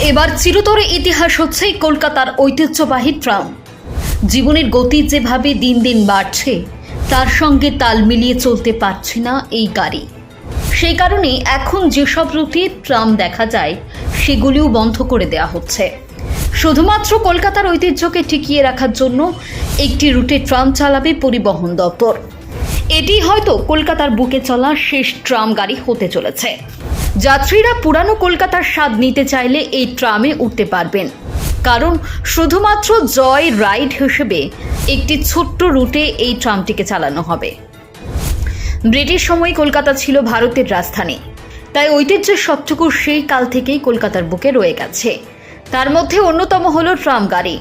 এবার চিরতরে ইতিহাস হচ্ছে কলকাতার ঐতিহ্যবাহী ট্রাম। জীবনের গতি যেভাবে দিন দিন বাড়ছে তার সঙ্গে তাল মিলিয়ে চলতে পারছে না এই গাড়ি। সেই কারণে এখন যেসব রুটে ট্রাম দেখা যায় সেগুলিও বন্ধ করে দেওয়া হচ্ছে। শুধুমাত্র কলকাতার ঐতিহ্যকে টিকিয়ে রাখার জন্য একটি রুটে ট্রাম চালাবে পরিবহন দপ্তর। এটি হয়তো কলকাতার বুকে চলা শেষ ট্রাম গাড়ি হতে চলেছে। যাত্রীরা পুরানো কলকাতার স্বাদ নিতে চাইলে এই ট্রামে উঠতে পারবেন, কারণ শুধুমাত্র জয় রাইড হিসেবে একটি ছোট্ট রুটে এই ট্রামটিকে চালানো হবে। ব্রিটিশ সময়ে কলকাতা ছিল ভারতের রাজধানী, তাই ঐতিহ্যের সবটুকু সেই কাল থেকেই কলকাতার বুকে রয়ে গেছে। তার মধ্যে অন্যতম হলো ট্রাম গাড়ি।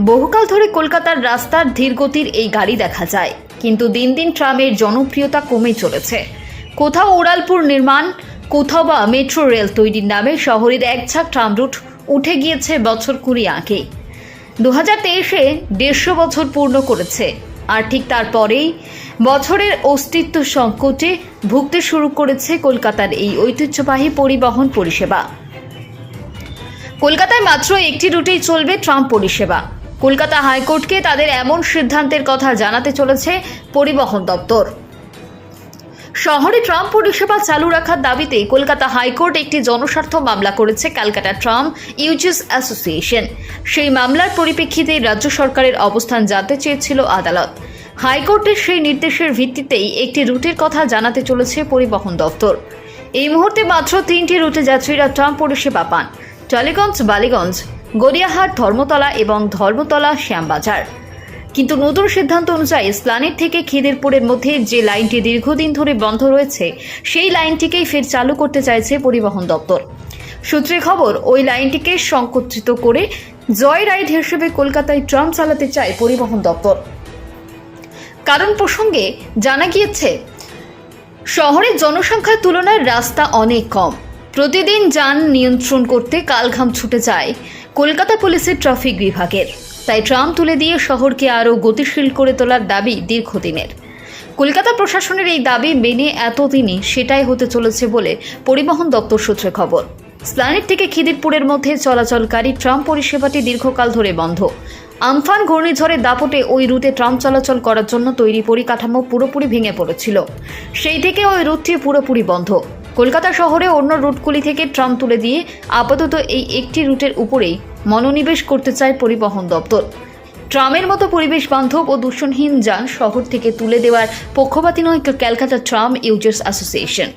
বহুকাল ধরে কলকাতার রাস্তার ধীরগতির এই গাড়ি দেখা যায়, কিন্তু দিন দিন ট্রামের জনপ্রিয়তা কমে চলেছে। কোথাও উড়ালপুর নির্মাণ, কোথাও বা মেট্রো রেল তৈরির নামে শহরের একঝাঁক ট্রাম রুট উঠে গিয়েছে বছর 20 আগে। 2023-এ 150 বছর পূর্ণ করেছে, আর ঠিক তারপরেই বছরের অস্তিত্ব সংকটে ভুগতে শুরু করেছে কলকাতার এই ঐতিহ্যবাহী পরিবহন পরিষেবা। কলকাতায় মাত্র একটি রুটেই চলবে ট্রাম পরিষেবা। কলকাতা হাইকোর্টকে তাদের এমন সিদ্ধান্তের কথা জানাতে চলেছে পরিবহন দপ্তর। শহরে ট্রাম পরিষেবা চালু রাখার দাবিতে কলকাতা হাইকোর্ট একটি জনস্বার্থ মামলা করেছে ক্যালকাটা ট্রাম ইউজার্স অ্যাসোসিয়েশন। সেই মামলার পরিপ্রেক্ষিতে রাজ্য সরকারের অবস্থান জানতে চেয়েছিল আদালত। হাইকোর্টের সেই নির্দেশের ভিত্তিতেই একটি রুটের কথা জানাতে চলেছে পরিবহন দপ্তর। এই মুহূর্তে মাত্র 3টি রুটে যাত্রীরা ট্রাম পরিষেবা পান: টালিগঞ্জ, বালিগঞ্জ, গড়িয়াহাট, ধর্মতলা এবং ধর্মতলা শ্যামবাজার। কিন্তু নতুন সিদ্ধান্ত অনুযায়ী স্প্লানেড থেকে খিদিরপুরের মধ্যে যে লাইনটি দীর্ঘদিন ধরে বন্ধ রয়েছে সেই লাইনটিকেই ফের চালু করতে চাইছে পরিবহন দপ্তর। সূত্রে খবর, ওই লাইনটিকে সংকুচিত করে জয় রাইড হিসেবে কলকাতায় ট্রাম চালাতে চায় পরিবহন দপ্তর। কারণ প্রসঙ্গে জানা গিয়েছে, শহরের জনসংখ্যার তুলনায় রাস্তা অনেক কম। প্রতিদিন যান নিয়ন্ত্রণ করতে কালঘাম ছুটে যায় কলকাতা পুলিশের ট্রাফিক বিভাগের। তাই ট্রাম তুলে দিয়ে শহরকে আরও গতিশীল করে তোলার দাবি দীর্ঘদিনের। কলকাতা প্রশাসনের এই দাবি মেনে এতদিনই সেটাই হতে চলেছে বলে পরিবহন দপ্তর সূত্রে খবর। স্প্লানেড থেকে খিদিরপুরের মধ্যে চলাচলকারী ট্রাম পরিষেবাটি দীর্ঘকাল ধরে বন্ধ। আমফান ঘূর্ণিঝড়ের দাপটে ওই রুটে ট্রাম চলাচল করার জন্য তৈরি পরিকাঠামো পুরোপুরি ভেঙে পড়েছিল। সেই থেকে ওই রুটটি পুরোপুরি বন্ধ। কলকাতা শহরে অন্য রুটগুলি থেকে ট্রাম তুলে দিয়ে আপাতত এই একটি রুটের উপরেই মনোনিবেশ করতে চায় পরিবহন দপ্তর। ট্রামের মতো পরিবেশ বান্ধব ও দূষণহীন যান শহর থেকে তুলে দেওয়ার পক্ষপাতী নয় ক্যালকাটা ট্রাম ইউজার্স অ্যাসোসিয়েশন।